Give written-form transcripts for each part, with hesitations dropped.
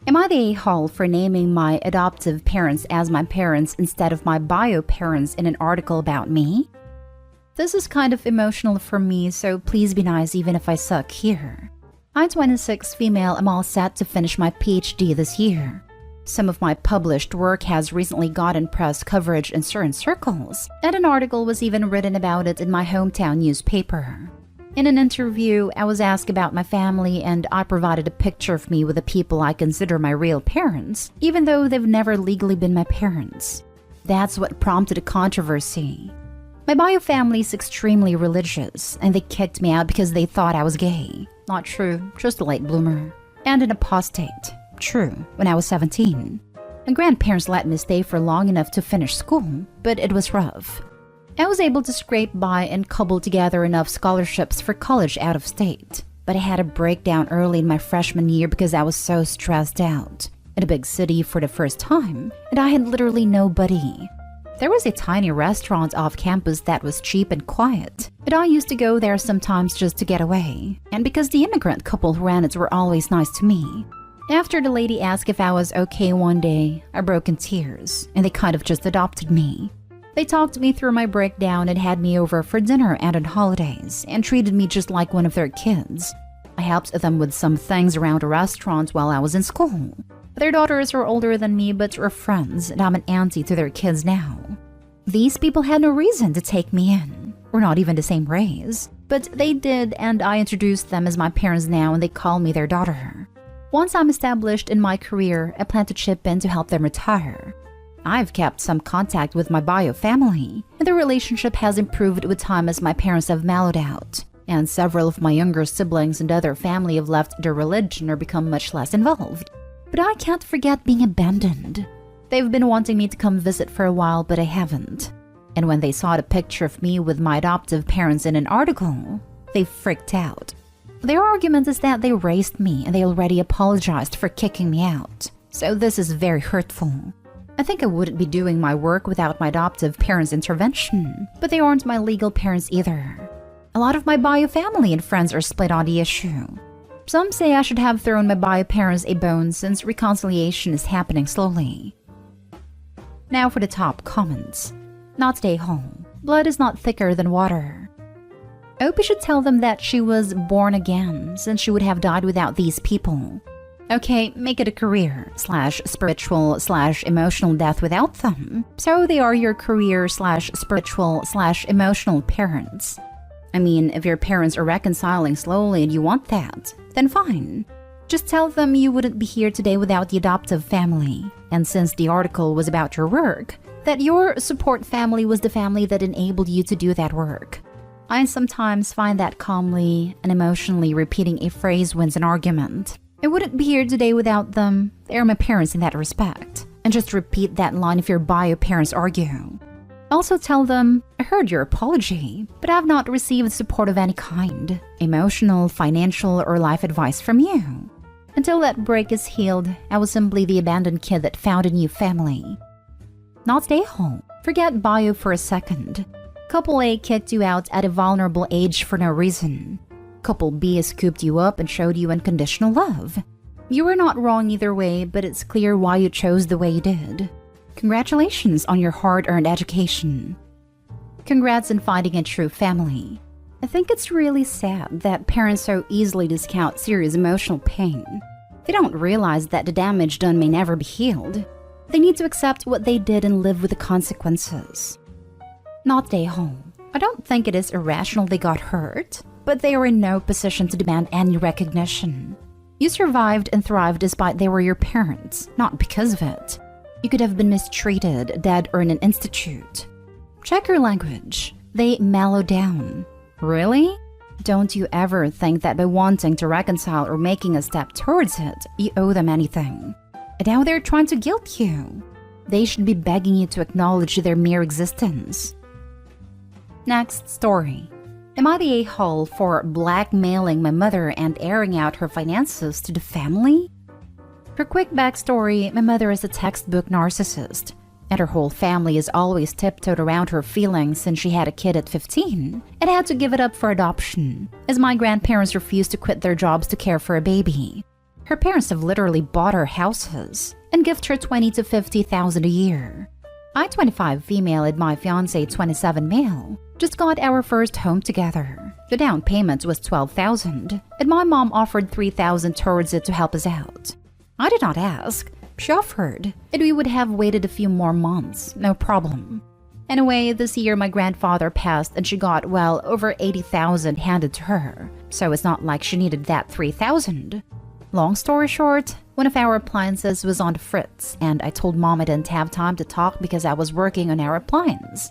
Am I the a-hole for naming my adoptive parents as my parents instead of my bio parents in an article about me? This is kind of emotional for me, so please be nice even if I suck here. I'm 26 female, I'm all set to finish my PhD this year. Some of my published work has recently gotten press coverage in certain circles, and an article was even written about it in my hometown newspaper. In an interview, I was asked about my family, and I provided a picture of me with the people I consider my real parents, even though they've never legally been my parents. That's what prompted a controversy. My bio family is extremely religious, and they kicked me out because they thought I was gay. Not true, just a late bloomer. And an apostate. True, when I was 17. My grandparents let me stay for long enough to finish school, but it was rough. I was able to scrape by and cobble together enough scholarships for college out of state, but I had a breakdown early in my freshman year because I was so stressed out. In a big city for the first time, and I had literally nobody. There was a tiny restaurant off campus that was cheap and quiet, but I used to go there sometimes just to get away, and because the immigrant couple who ran it were always nice to me. After the lady asked if I was okay one day, I broke in tears, and they kind of just adopted me. They talked me through my breakdown and had me over for dinner and on holidays, and treated me just like one of their kids. I helped them with some things around a restaurant while I was in school. Their daughters are older than me but we're friends, and I'm an auntie to their kids now. These people had no reason to take me in. We're not even the same race. But they did, and I introduced them as my parents now, and they call me their daughter. Once I'm established in my career, I plan to chip in to help them retire. I've kept some contact with my bio family, and the relationship has improved with time as my parents have mellowed out, and several of my younger siblings and other family have left their religion or become much less involved. But I can't forget being abandoned. They've been wanting me to come visit for a while, but I haven't. And when they saw the picture of me with my adoptive parents in an article, they freaked out. Their argument is that they raised me and they already apologized for kicking me out. So this is very hurtful. I think I wouldn't be doing my work without my adoptive parents' intervention, but they aren't my legal parents either. A lot of my bio family and friends are split on the issue. Some say I should have thrown my bio parents a bone since reconciliation is happening slowly. Now for the top comments. Not stay home. Blood is not thicker than water. Opie should tell them that she was born again, since she would have died without these people. Okay, make it a career, /spiritual/emotional death without them. So they are your career/spiritual/emotional parents. I mean, if your parents are reconciling slowly and you want that, then fine. Just tell them you wouldn't be here today without the adoptive family. And since the article was about your work, that your support family was the family that enabled you to do that work. I sometimes find that calmly and emotionally repeating a phrase wins an argument. I wouldn't be here today without them. They're my parents in that respect. And just repeat that line if your bio parents argue. Also tell them, I heard your apology, but I've not received support of any kind, emotional, financial, or life advice from you. Until that break is healed, I was simply the abandoned kid that found a new family. Not stay home. Forget bio for a second. Couple A kicked you out at a vulnerable age for no reason. Couple B scooped you up and showed you unconditional love. You were not wrong either way, but it's clear why you chose the way you did. Congratulations on your hard-earned education. Congrats on finding a true family. I think it's really sad that parents so easily discount serious emotional pain. They don't realize that the damage done may never be healed. They need to accept what they did and live with the consequences. Not stay home. I don't think it is irrational they got hurt, but they are in no position to demand any recognition. You survived and thrived despite they were your parents, not because of it. You could have been mistreated, dead, or in an institute. Check your language. They mellow down. Really? Don't you ever think that by wanting to reconcile or making a step towards it, you owe them anything. And now they're trying to guilt you. They should be begging you to acknowledge their mere existence. Next story. Am I the a-hole for blackmailing my mother and airing out her finances to the family? For quick backstory, my mother is a textbook narcissist, and her whole family has always tiptoed around her feelings since she had a kid at 15 and had to give it up for adoption, as my grandparents refused to quit their jobs to care for a baby. Her parents have literally bought her houses and gift her 20 to 50,000 a year. I, 25 female, and my fiance, 27 male, just got our first home together. The down payment was 12,000, and my mom offered 3,000 towards it to help us out. I did not ask. She offered, and we would have waited a few more months, no problem. Anyway, this year my grandfather passed and she got well over 80,000 handed to her, so it's not like she needed that 3,000. Long story short, one of our appliances was on the fritz, and I told mom I didn't have time to talk because I was working on our appliance.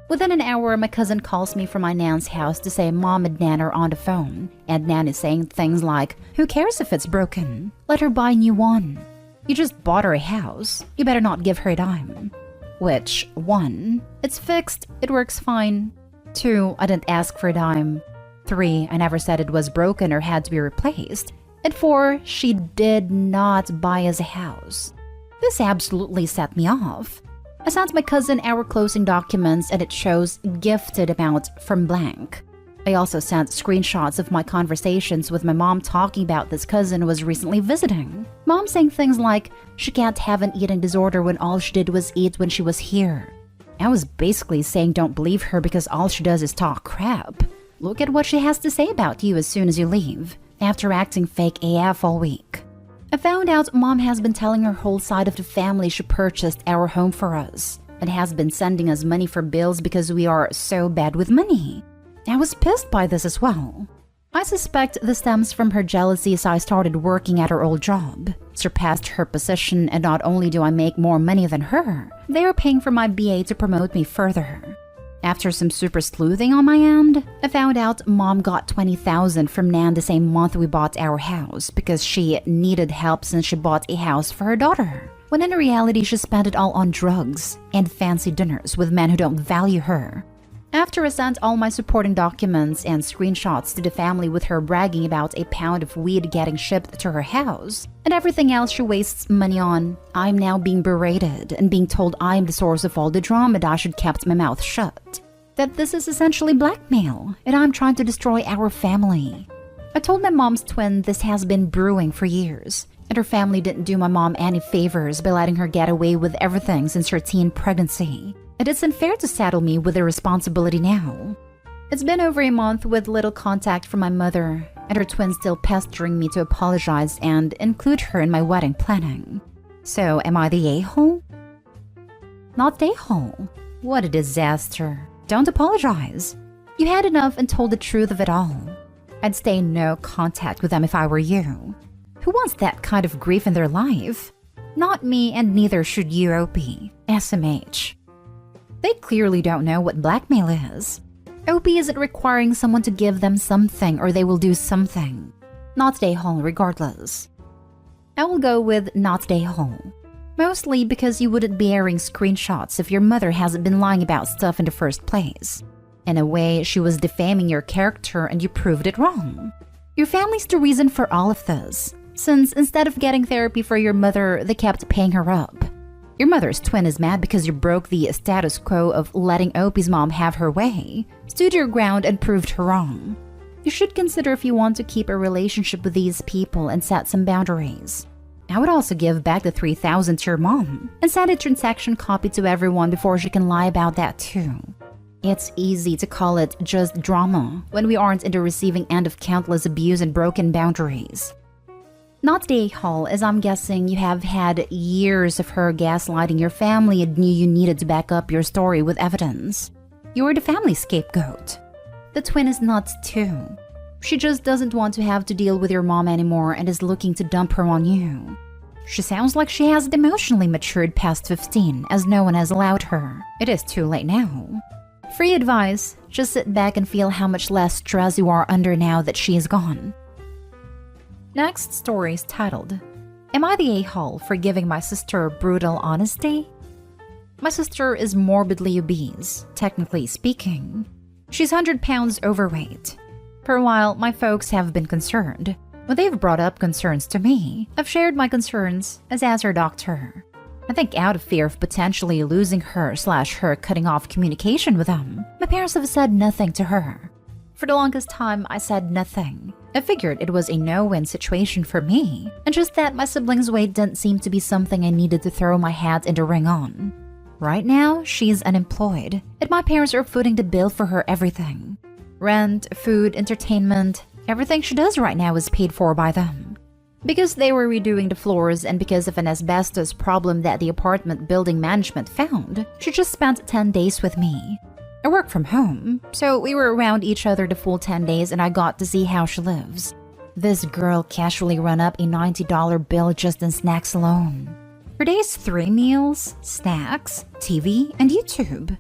Within an hour, my cousin calls me from my nan's house to say mom and nan are on the phone, and nan is saying things like, "Who cares if it's broken? Let her buy a new one. You just bought her a house. You better not give her a dime." Which, 1, it's fixed, it works fine. 2, I didn't ask for a dime. 3, I never said it was broken or had to be replaced. And 4, she did not buy us a house. This absolutely set me off. I sent my cousin our closing documents and it shows gifted amount from blank. I also sent screenshots of my conversations with my mom talking about this cousin who was recently visiting. Mom saying things like, she can't have an eating disorder when all she did was eat when she was here. I was basically saying don't believe her because all she does is talk crap. Look at what she has to say about you as soon as you leave, after acting fake AF all week. I found out mom has been telling her whole side of the family she purchased our home for us and has been sending us money for bills because we are so bad with money. I was pissed by this as well. I suspect this stems from her jealousy as I started working at her old job, surpassed her position, and not only do I make more money than her, they are paying for my BA to promote me further. After some super sleuthing on my end, I found out mom got 20,000 from nan the same month we bought our house because she needed help since she bought a house for her daughter, when in reality she spent it all on drugs and fancy dinners with men who don't value her. After I sent all my supporting documents and screenshots to the family with her bragging about a pound of weed getting shipped to her house and everything else she wastes money on, I'm now being berated and being told I'm the source of all the drama and I should kept my mouth shut. That this is essentially blackmail and I'm trying to destroy our family. I told my mom's twin this has been brewing for years and her family didn't do my mom any favors by letting her get away with everything since her teen pregnancy. And it's unfair to saddle me with the responsibility now. It's been over a month with little contact from my mother, and her twin still pestering me to apologize and include her in my wedding planning. So, am I the a-hole? Not the a-hole. What a disaster. Don't apologize. You had enough and told the truth of it all. I'd stay in no contact with them if I were you. Who wants that kind of grief in their life? Not me, and neither should you, OP. SMH. They clearly don't know what blackmail is. OP isn't requiring someone to give them something or they will do something. Not stay home regardless. I will go with not stay home. Mostly because you wouldn't be airing screenshots if your mother hasn't been lying about stuff in the first place. In a way, she was defaming your character and you proved it wrong. Your family's the reason for all of this, since instead of getting therapy for your mother, they kept paying her up. Your mother's twin is mad because you broke the status quo of letting Opie's mom have her way, stood your ground and proved her wrong. You should consider if you want to keep a relationship with these people and set some boundaries. I would also give back the 3,000 to your mom and send a transaction copy to everyone before she can lie about that too. It's easy to call it just drama when we aren't in the receiving end of countless abuse and broken boundaries. Not the a-hole, as I'm guessing you have had years of her gaslighting your family and knew you needed to back up your story with evidence. You're the family scapegoat. The twin is nuts too. She just doesn't want to have to deal with your mom anymore and is looking to dump her on you. She sounds like she hasn't emotionally matured past 15, as no one has allowed her. It is too late now. Free advice, just sit back and feel how much less stress you are under now that she is gone. Next story is titled, Am I the a-hole for giving my sister brutal honesty? My sister is morbidly obese, technically speaking. She's 100 pounds overweight. For a while, my folks have been concerned. When they've brought up concerns to me, I've shared my concerns as her doctor. I think out of fear of potentially losing her/her cutting off communication with them, my parents have said nothing to her. For the longest time, I said nothing. I figured it was a no-win situation for me, and just that my siblings' weight didn't seem to be something I needed to throw my hat in the ring on. Right now, she's unemployed, and my parents are footing the bill for her everything. Rent, food, entertainment, everything she does right now is paid for by them. Because they were redoing the floors and because of an asbestos problem that the apartment building management found, she just spent 10 days with me. I work from home, so we were around each other the full 10 days and I got to see how she lives. This girl casually ran up a $90 bill just in snacks alone. Her day's 3 meals, snacks, TV, and YouTube.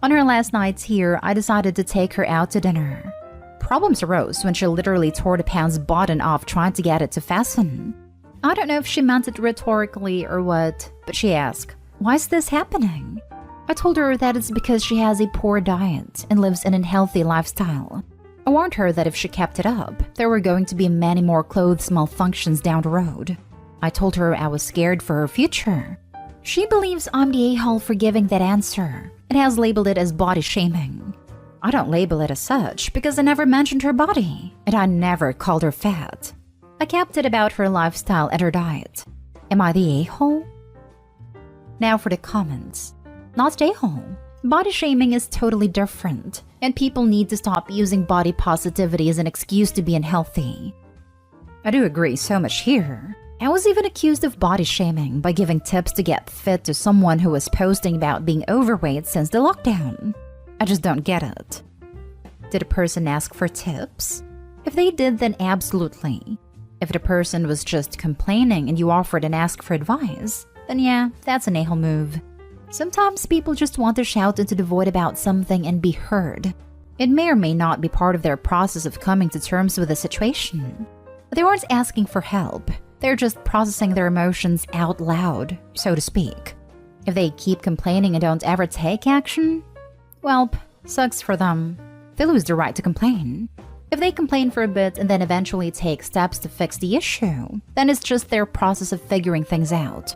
On her last nights here, I decided to take her out to dinner. Problems arose when she literally tore the pants button off trying to get it to fasten. I don't know if she meant it rhetorically or what, but she asked, "Why is this happening?" I told her that it's because she has a poor diet and lives an unhealthy lifestyle. I warned her that if she kept it up, there were going to be many more clothes malfunctions down the road. I told her I was scared for her future. She believes I'm the a-hole for giving that answer and has labeled it as body shaming. I don't label it as such because I never mentioned her body and I never called her fat. I kept it about her lifestyle and her diet. Am I the a-hole? Now for the comments. Not the a-hole. Body shaming is totally different, and people need to stop using body positivity as an excuse to be unhealthy. I do agree so much here. I was even accused of body shaming by giving tips to get fit to someone who was posting about being overweight since the lockdown. I just don't get it. Did a person ask for tips? If they did, then absolutely. If the person was just complaining and you offered and asked for advice, then yeah, that's an a-hole move. Sometimes people just want to shout into the void about something and be heard. It may or may not be part of their process of coming to terms with the situation. They weren't asking for help. They're just processing their emotions out loud, so to speak. If they keep complaining and don't ever take action, well, sucks for them. They lose the right to complain. If they complain for a bit and then eventually take steps to fix the issue, then it's just their process of figuring things out.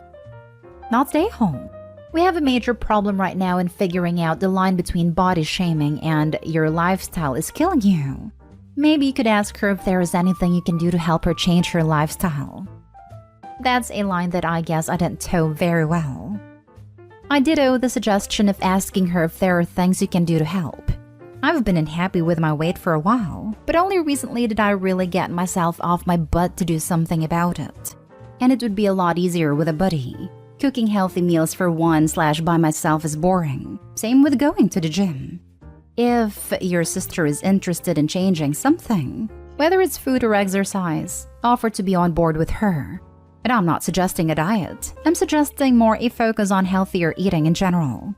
Not stay home. We have a major problem right now in figuring out the line between body shaming and your lifestyle is killing you. Maybe you could ask her if there is anything you can do to help her change her lifestyle. That's a line that I guess I didn't toe very well. I ditto the suggestion of asking her if there are things you can do to help. I've been unhappy with my weight for a while, but only recently did I really get myself off my butt to do something about it. And it would be a lot easier with a buddy. Cooking healthy meals for one/by myself is boring. Same with going to the gym. If your sister is interested in changing something, whether it's food or exercise, offer to be on board with her. And I'm not suggesting a diet. I'm suggesting more a focus on healthier eating in general.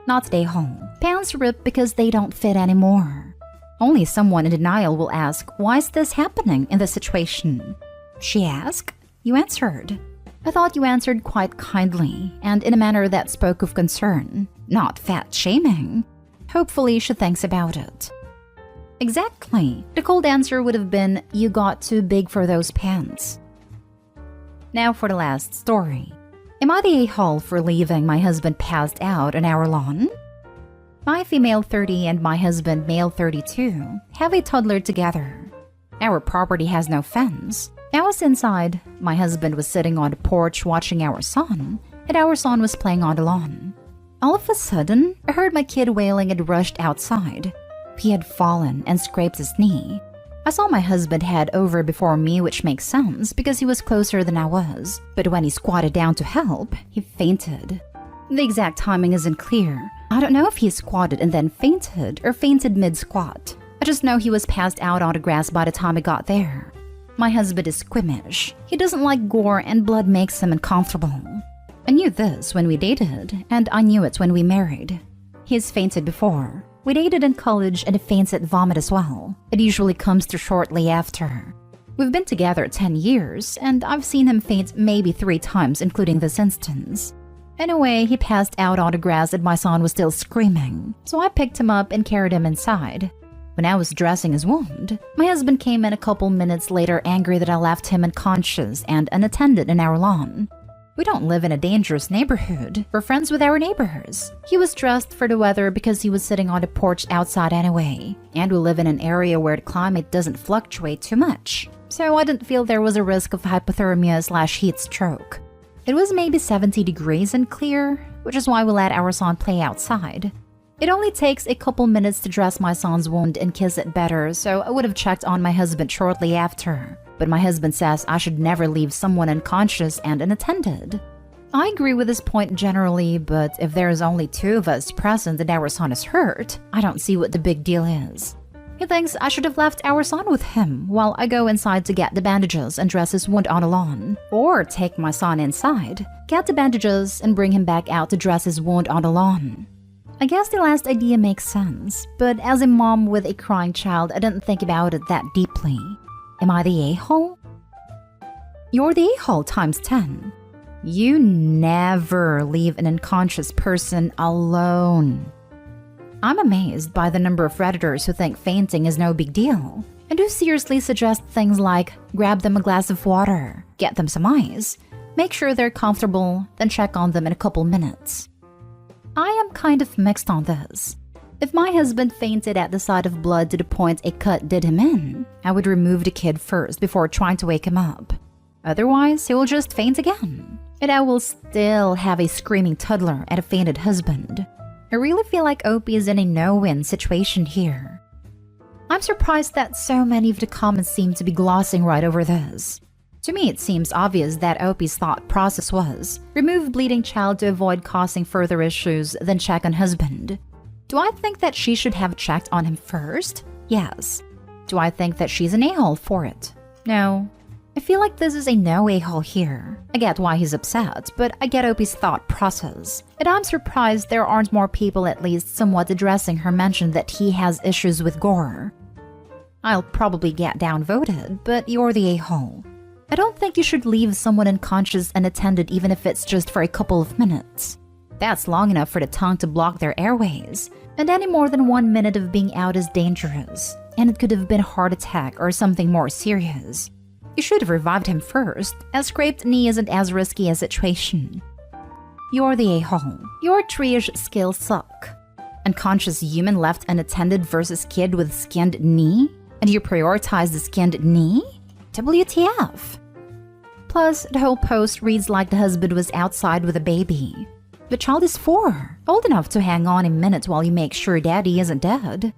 Not stay home. Pants rip because they don't fit anymore. Only someone in denial will ask, why is this happening in this situation? She asked, you answered. I thought you answered quite kindly and in a manner that spoke of concern, not fat shaming. Hopefully she thinks about it. Exactly. The cold answer would have been, you got too big for those pants. Now for the last story. Am I the a-hole for leaving my husband passed out on our lawn? My female 30 and my husband male 32 have a toddler together. Our property has no fence. I was inside. My husband was sitting on the porch watching our son, and our son was playing on the lawn. All of a sudden, I heard my kid wailing and rushed outside. He had fallen and scraped his knee. I saw my husband head over before me, which makes sense because he was closer than I was. But when he squatted down to help, he fainted. The exact timing isn't clear. I don't know if he squatted and then fainted or fainted mid-squat. I just know he was passed out on the grass by the time I got there. My husband is squeamish. He doesn't like gore and blood makes him uncomfortable. I knew this when we dated, and I knew it when we married. He's fainted before. We dated in college and he faints at vomit as well. It usually comes through shortly after. We've been together 10 years, and I've seen him faint maybe 3 times, including this instance. Anyway, he passed out on the grass and my son was still screaming, so I picked him up and carried him inside. When I was dressing his wound, my husband came in a couple minutes later angry that I left him unconscious and unattended in our lawn. We don't live in a dangerous neighborhood. We're friends with our neighbors. He was dressed for the weather because he was sitting on the porch outside anyway. And we live in an area where the climate doesn't fluctuate too much. So I didn't feel there was a risk of hypothermia/heat stroke. It was maybe 70 degrees and clear, which is why we let our son play outside. It only takes a couple minutes to dress my son's wound and kiss it better, so I would have checked on my husband shortly after. But my husband says I should never leave someone unconscious and unattended. I agree with this point generally, but if there is only 2 of us present and our son is hurt, I don't see what the big deal is. He thinks I should have left our son with him while I go inside to get the bandages and dress his wound on the lawn. Or take my son inside, get the bandages, and bring him back out to dress his wound on the lawn. I guess the last idea makes sense, but as a mom with a crying child, I didn't think about it that deeply. Am I the a-hole? You're the a-hole times 10. You never leave an unconscious person alone. I'm amazed by the number of Redditors who think fainting is no big deal, and who seriously suggest things like grab them a glass of water, get them some ice, make sure they're comfortable, then check on them in a couple minutes. I am kind of mixed on this. If my husband fainted at the sight of blood to the point a cut did him in, I would remove the kid first before trying to wake him up. Otherwise, he will just faint again, and I will still have a screaming toddler and a fainted husband. I really feel like Opie is in a no-win situation here. I'm surprised that so many of the comments seem to be glossing right over this. To me, it seems obvious that Opie's thought process was, remove bleeding child to avoid causing further issues, then check on husband. Do I think that she should have checked on him first? Yes. Do I think that she's an a-hole for it? No. I feel like this is a no a-hole here. I get why he's upset, but I get Opie's thought process. And I'm surprised there aren't more people at least somewhat addressing her mention that he has issues with gore. I'll probably get downvoted, but you're the a-hole. I don't think you should leave someone unconscious unattended even if it's just for a couple of minutes. That's long enough for the tongue to block their airways, and any more than 1 minute of being out is dangerous, and it could have been a heart attack or something more serious. You should have revived him first. A scraped knee isn't as risky a situation. You're the a-hole. Your triage skills suck. Unconscious human left unattended versus kid with skinned knee? And you prioritize the skinned knee? WTF? Plus, the whole post reads like the husband was outside with a baby. The child is 4, old enough to hang on a minute while you make sure daddy isn't dead.